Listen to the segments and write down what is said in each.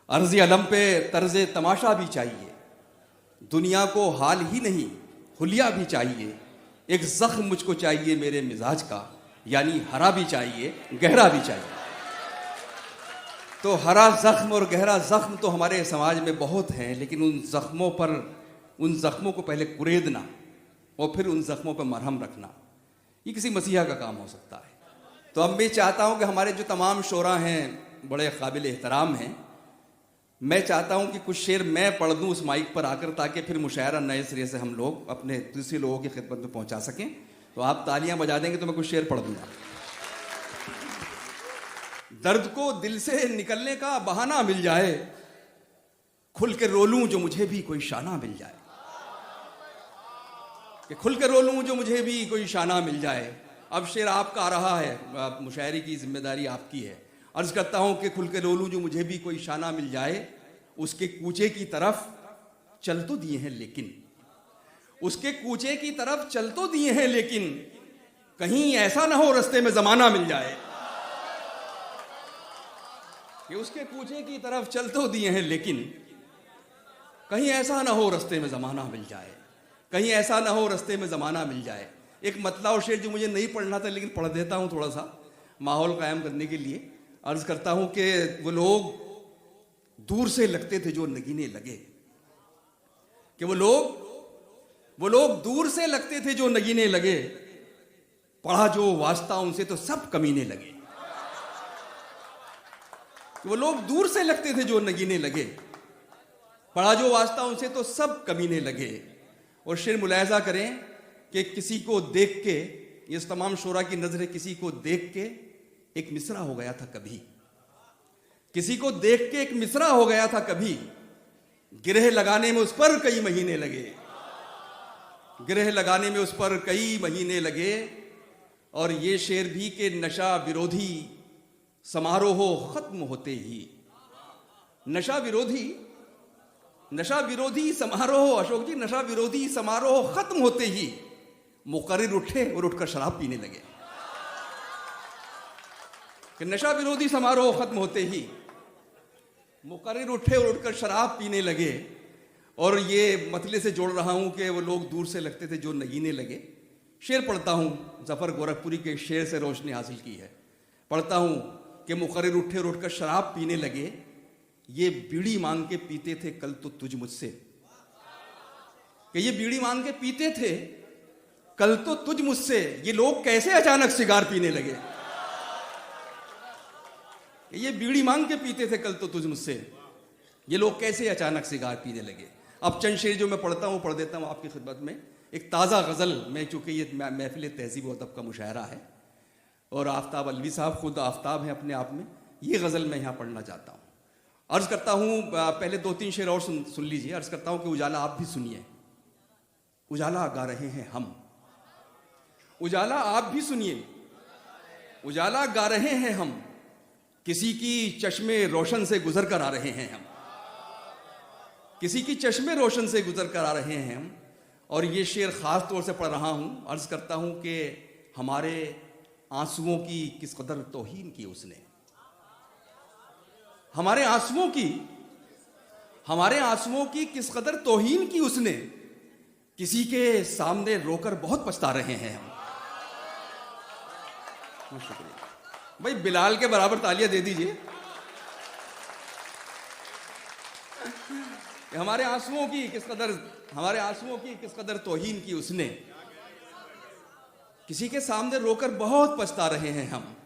अर्ज़ अलम पे तर्ज तमाशा भी चाहिए, दुनिया को हाल ही नहीं हुलिया भी चाहिए। एक ज़ख्म मुझको चाहिए मेरे मिजाज का, यानी हरा भी चाहिए गहरा भी चाहिए। तो हरा ज़ख्म और गहरा ज़ख्म तो हमारे समाज में बहुत हैं, लेकिन उन ज़ख्मों को पहले कुरेदना और फिर उन ज़ख्मों पर मरहम रखना, ये किसी मसीहा का काम हो सकता है। तो अब मैं चाहता हूँ कि हमारे जो तमाम शोरा हैं बड़े काबिल एहतराम हैं, मैं चाहता हूँ कि कुछ शेर मैं पढ़ दूँ उस माइक पर आकर, ताकि फिर मुशायरा नए सिरे से हम लोग अपने दूसरे लोगों की खिदमत में पहुँचा सकें। तो आप तालियां बजा देंगे तो मैं कुछ शेर पढ़ दूँगा। दर्द को दिल से निकलने का बहाना मिल जाए, खुल के रो लूं जो मुझे भी कोई शाना मिल जाए। कि खुल के रो लूं जो मुझे भी कोई शाना मिल जाए। अब शेर आपका आ रहा है, मुशायरे की जिम्मेदारी आपकी है। अर्ज करता हूं कि खुल के रो लूं जो मुझे भी कोई शाना मिल जाए, उसके कूचे की तरफ चल तो दिए हैं लेकिन, उसके कूचे की तरफ चल तो दिए हैं लेकिन, कहीं ऐसा ना हो रास्ते में जमाना मिल जाए। कि उसके कूचे की तरफ चल तो दिए हैं लेकिन, कहीं ऐसा ना हो रास्ते में जमाना मिल जाए, कहीं ऐसा ना हो रास्ते में जमाना मिल जाए। एक मतला शेर जो मुझे नहीं पढ़ना था लेकिन पढ़ देता हूं थोड़ा सा माहौल कायम करने के लिए। अर्ज करता हूं कि वो लोग दूर से लगते थे जो नगीने लगे, कि वो लोग दूर से लगते थे जो नगीने लगे, पढ़ा जो वास्ता उनसे तो सब कमीने लगे। वो लोग दूर से लगते थे जो नगीने लगे, पढ़ा जो वास्ता उनसे तो सब कमीने लगे। और शेर मुलायजा करें कि किसी को देख के, इस तमाम शोरा की नजरें किसी को देख के एक मिसरा हो गया था कभी, किसी को देख के एक मिसरा हो गया था कभी, गिरह लगाने में उस पर कई महीने लगे, गिरह लगाने में उस पर कई महीने लगे। और ये शेर भी कि नशा विरोधी समारोह खत्म होते ही, नशा विरोधी समारोह, अशोक जी, नशा विरोधी समारोह खत्म होते ही मुकर्रिर उठे और उठकर शराब पीने लगे। कि नशा विरोधी समारोह खत्म होते ही मुकर्रिर उठे और उठकर शराब पीने लगे। और ये मतले से जोड़ रहा हूं कि वो लोग दूर से लगते थे जो नगीने लगे। शेर पढ़ता हूं, जफर गोरखपुरी के शेर से रोशनी हासिल की है। पढ़ता हूं कि मुकर्रिर उठे और उठकर शराब पीने लगे, ये बीड़ी मांग के पीते थे कल तो तुझ मुझसे। कि ये बीड़ी मांग के पीते थे कल तो तुझ मुझसे, ये लोग कैसे अचानक सिगार पीने लगे। ये बीड़ी मांग के पीते थे कल तो तुझ मुझसे, ये लोग कैसे अचानक सिगार पीने लगे। अब चंद शेर जो मैं पढ़ता हूँ पढ़ देता हूँ आपकी खिदमत में। एक ताज़ा गज़ल में, चूंकि ये महफिल तहजीब व अदब का मुशायरा है और आफ्ताब अलवी साहब खुद आफ्ताब हैं अपने आप में, ये गज़ल मैं यहाँ पढ़ना चाहता हूँ। अर्ज़ करता हूँ, पहले दो तीन शेर और सुन लीजिए। अर्ज़ करता हूँ कि उजाला आप भी सुनिए, उजाला गा रहे हैं हम, उजाला आप भी सुनिए, उजाला गा रहे हैं हम, किसी की चश्मे रोशन से गुजर कर आ रहे हैं हम, किसी की चश्मे रोशन से गुजर कर आ रहे हैं हम। और ये शेर ख़ास तौर से पढ़ रहा हूँ। अर्ज़ करता हूँ कि हमारे आंसुओं की किस कदर तौहीन की उसने, हमारे आंसुओं की किस कदर तौहीन की उसने, किसी के सामने रोकर बहुत पछता रहे हैं हम। शुक्रिया भाई, बिलाल के बराबर तालियां दे दीजिए। हमारे आंसुओं की किस कदर तौहीन की उसने, किसी के सामने रोकर बहुत पछता रहे हैं हम।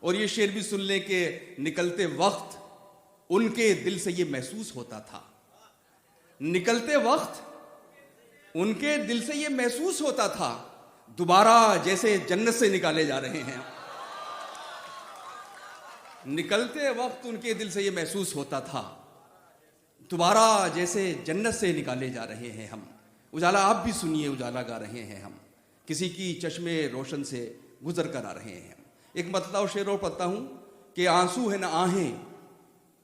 और ये शेर भी सुन लें कि निकलते वक्त उनके दिल से ये महसूस होता था, निकलते वक्त उनके दिल से ये महसूस होता था, दोबारा जैसे जन्नत से निकाले जा रहे हैं। निकलते वक्त उनके दिल से ये महसूस होता था, दोबारा जैसे जन्नत से निकाले जा रहे हैं हम। उजाला आप भी सुनिए, उजाला गा रहे हैं हम, किसी की चश्मे रोशन से गुजर कर आ रहे हैं हम। एक मतलब शेर और पढ़ता हूं कि आंसू है न आहें,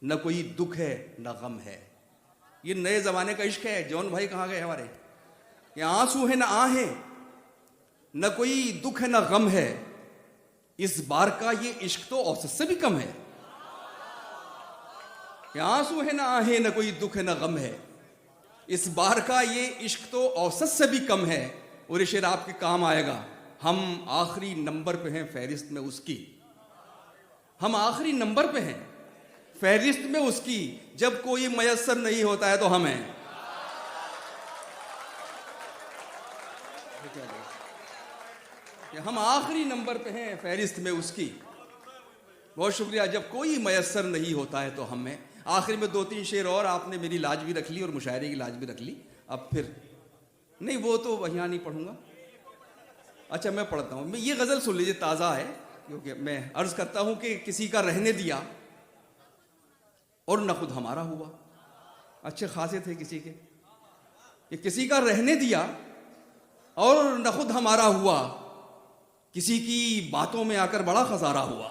न कोई दुख है न गम है। ये नए जमाने का इश्क है। जॉन भाई कहाँ गए हमारे? ये आंसू है न आहें, न कोई दुख है न गम है, इस बार का ये इश्क तो औसत से भी कम है। कि आंसू है ना आहें, न कोई दुख है ना गम है, इस बार का ये इश्क तो औसत से भी कम है, और ये शेर आपके काम आएगा। हम आखिरी नंबर पे हैं फहरिस्त में उसकी, हम आखिरी नंबर पे हैं फहरिस्त में उसकी, जब कोई मयस्सर नहीं होता है तो हम हैं। हम आखिरी नंबर पे हैं फहरिस्त में उसकी, बहुत शुक्रिया। जब कोई मयस्सर नहीं होता है तो हम हैं। आखिर में 2-3 शेर और, आपने मेरी लाज भी रख ली और मुशायरे की लाज भी रख ली। अब फिर नहीं, वो तो यहाँ नहीं पढ़ूंगा। अच्छा मैं पढ़ता हूँ। मैं ये गज़ल सुन लीजिए, ताज़ा है, क्योंकि मैं अर्ज़ करता हूँ कि किसी का रहने दिया और न खुद हमारा हुआ। अच्छे खासे थे किसी के, कि किसी का रहने दिया और न खुद हमारा हुआ, किसी की बातों में आकर बड़ा खसारा हुआ।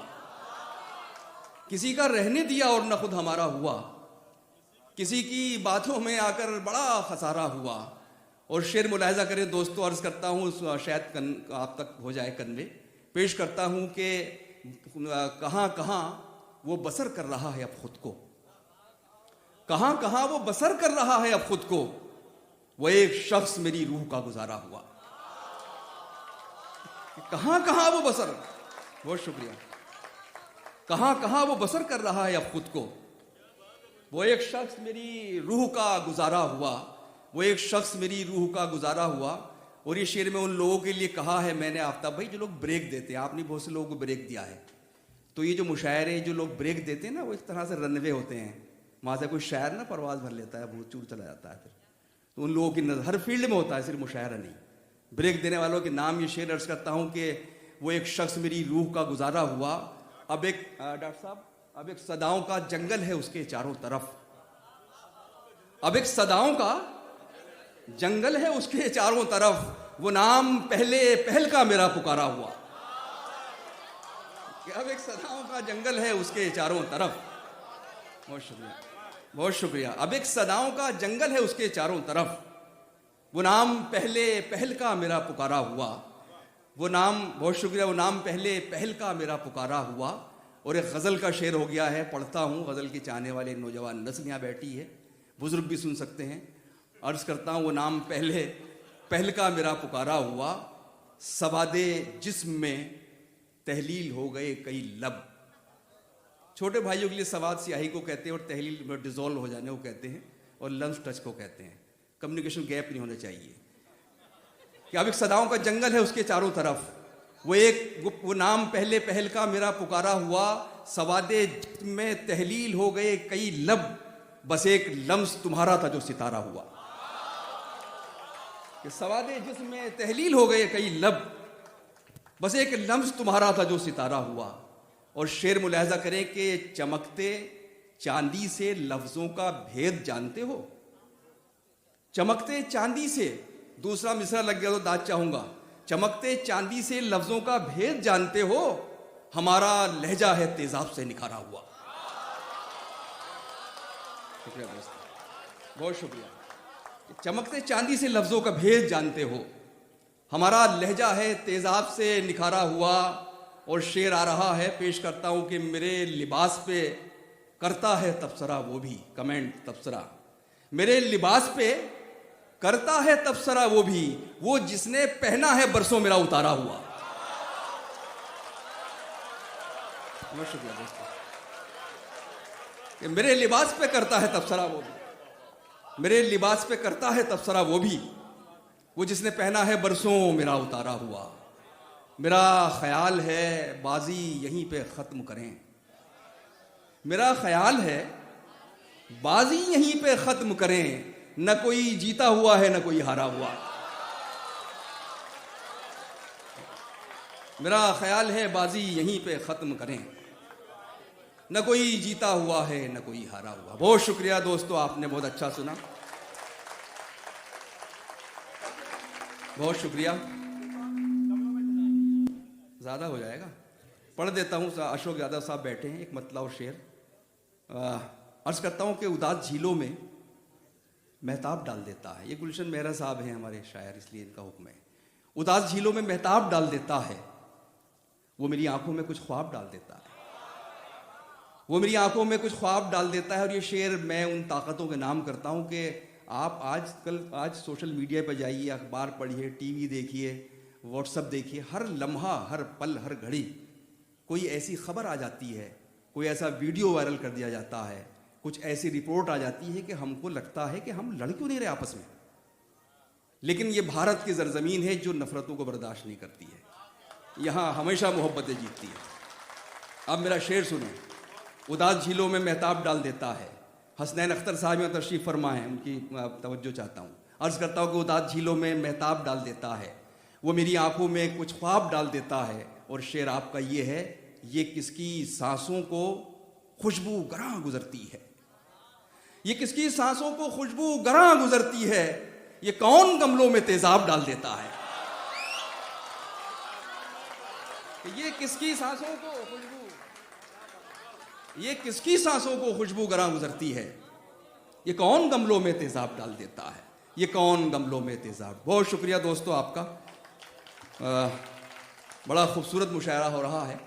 किसी का रहने दिया और न खुद हमारा हुआ, किसी की बातों में आकर बड़ा खसारा हुआ। और शेर मुलाहिजा करें दोस्तों, अर्ज़ करता हूँ, शायद आप तक हो जाए कन्वे, पेश करता हूँ कि कहाँ कहाँ वो बसर कर रहा है अब खुद को, कहाँ कहाँ वो बसर कर रहा है अब खुद को, वो एक शख्स मेरी रूह का गुजारा हुआ। कहाँ कहाँ वो बसर, बहुत शुक्रिया, कहाँ कहाँ वो बसर कर रहा है अब खुद को, वो एक शख्स मेरी रूह का गुजारा हुआ, वो एक शख्स मेरी रूह का गुजारा हुआ। और ये शेर में उन लोगों के लिए कहा है मैंने, आफ्ताब भाई, जो लोग ब्रेक देते हैं, आपने बहुत से लोगों को ब्रेक दिया है, तो ये जो मुशायरे जो लोग ब्रेक देते हैं ना, वो एक तरह से रनवे होते हैं, वहाँ से कोई शायर ना परवाज भर लेता है, भूत चूर चला जाता है। फिर तो उन लोगों की नज़र हर फील्ड में होता है, सिर्फ मुशायरा नहीं। ब्रेक देने वालों के नाम ये शेर अर्ज करता हूँ कि वो एक शख्स मेरी रूह का गुजारा हुआ। अब एक डॉक्टर साहब, अब एक सदाओं का जंगल है उसके चारों तरफ, अब एक सदाओं का जंगल है उसके चारों तरफ, वो नाम पहले पहल का मेरा पुकारा हुआ। कि अब एक सदाओं का जंगल है उसके चारों तरफ, बहुत शुक्रिया, बहुत शुक्रिया। अब एक सदाओं का जंगल है उसके चारों तरफ, वो नाम पहले पहल का मेरा पुकारा हुआ, वो नाम, बहुत शुक्रिया, वो नाम पहले पहल का मेरा पुकारा हुआ। और एक गज़ल का शेर हो गया है, पढ़ता हूँ, गज़ल की चाहने वाले नौजवान नस्ल यहाँ बैठी है, बुजुर्ग भी सुन सकते हैं। अर्ज़ करता हूँ, वो नाम पहले पहल का मेरा पुकारा हुआ, सवादे जिस्म में तहलील हो गए कई लब। छोटे भाइयों के लिए सवाद स्याही को कहते हैं और तहलील में डिज़ोल्व हो जाने को कहते हैं, और लम्स टच को कहते हैं। कम्युनिकेशन गैप नहीं होना चाहिए। कि अब एक सदाओं का जंगल है उसके चारों तरफ, वो नाम पहले पहल का मेरा पुकारा हुआ, सवादे जिस्म में तहलील हो गए कई लब, बस एक लम्स तुम्हारा था जो सितारा हुआ। कि सवादे जिस्म में तहलील हो गए कई लब, बस एक लम्स तुम्हारा था जो सितारा हुआ। और शेर मुलाहिजा करें कि चमकते चांदी से लफ्जों का भेद जानते हो, चमकते चांदी से, दूसरा मिसरा लग गया तो दाद चाहूंगा, चमकते चांदी से लफ्जों का भेद जानते हो, हमारा लहजा है तेजाब से निखारा हुआ। शुक्रिया दोस्त, बहुत शुक्रिया। चमकते चांदी से लफ्जों का भेद जानते हो, हमारा लहजा है तेजाब से निखारा हुआ। और शेर आ रहा है, पेश करता हूं कि मेरे लिबास पे करता है तबसरा वो भी, कमेंट तबसरा, मेरे लिबास पे करता है तबसरा वो भी, वो जिसने पहना है बरसों मेरा उतारा हुआ। बहुत शुक्रिया दोस्तों। मेरे लिबास पे करता है तबसरा वो भी, मेरे लिबास पे करता है तबसरा वो भी, वो जिसने पहना है बरसों मेरा उतारा हुआ। मेरा ख्याल है बाजी यहीं पे ख़त्म करें, मेरा ख्याल है बाजी यहीं पे ख़त्म करें, न कोई जीता हुआ है न कोई हारा हुआ। मेरा ख्याल है बाजी यहीं पे ख़त्म करें, न कोई जीता हुआ है न कोई हारा हुआ। बहुत शुक्रिया दोस्तों, आपने बहुत अच्छा सुना, बहुत शुक्रिया। ज़्यादा हो जाएगा, पढ़ देता हूँ। अशोक यादव साहब बैठे हैं, एक मतला और शेर अर्ज़ करता हूँ कि उदास झीलों में महताब डाल देता है। ये गुलशन मेहरा साहब हैं हमारे शायर, इसलिए इनका हुक्म है। उदास झीलों में महताब डाल देता है, वो मेरी आंखों में कुछ ख्वाब डाल देता है, वो मेरी आंखों में कुछ ख्वाब डाल देता है। और ये शेर मैं उन ताकतों के नाम करता हूँ कि आप आज सोशल मीडिया पर जाइए, अखबार पढ़िए, टीवी देखिए, व्हाट्सअप देखिए, हर लम्हा, हर पल, हर घड़ी कोई ऐसी खबर आ जाती है, कोई ऐसा वीडियो वायरल कर दिया जाता है, कुछ ऐसी रिपोर्ट आ जाती है कि हमको लगता है कि हम लड़ क्यों नहीं रहे आपस में। लेकिन ये भारत की सरजमीन है जो नफरतों को बर्दाश्त नहीं करती है। यहाँ हमेशा मोहब्बतें जीतती है। अब मेरा शेर सुनो। उदास झीलों में महताब डाल देता है। हसनैन अख्तर साहब में तशरीफ़ फरमा है, उनकी तवज्जो चाहता हूँ। अर्ज़ करता हूँ कि उदास झीलों में महताब डाल देता है, वो मेरी आंखों में कुछ ख्वाब डाल देता है। और शेर आपका ये है, ये किसकी सांसों को खुशबू गरां गुजरती है, ये किसकी सांसों को खुशबू गरां गुजरती है, ये कौन गमलों में तेजाब डाल देता है। ये किसकी सांसों को खुशबू, ये किसकी सांसों को खुशबू गरां गुजरती है, ये कौन गमलों में तेजाब डाल देता है, ये कौन गमलों में तेजाब। बहुत शुक्रिया दोस्तों आपका। बड़ा खूबसूरत मुशायरा हो रहा है।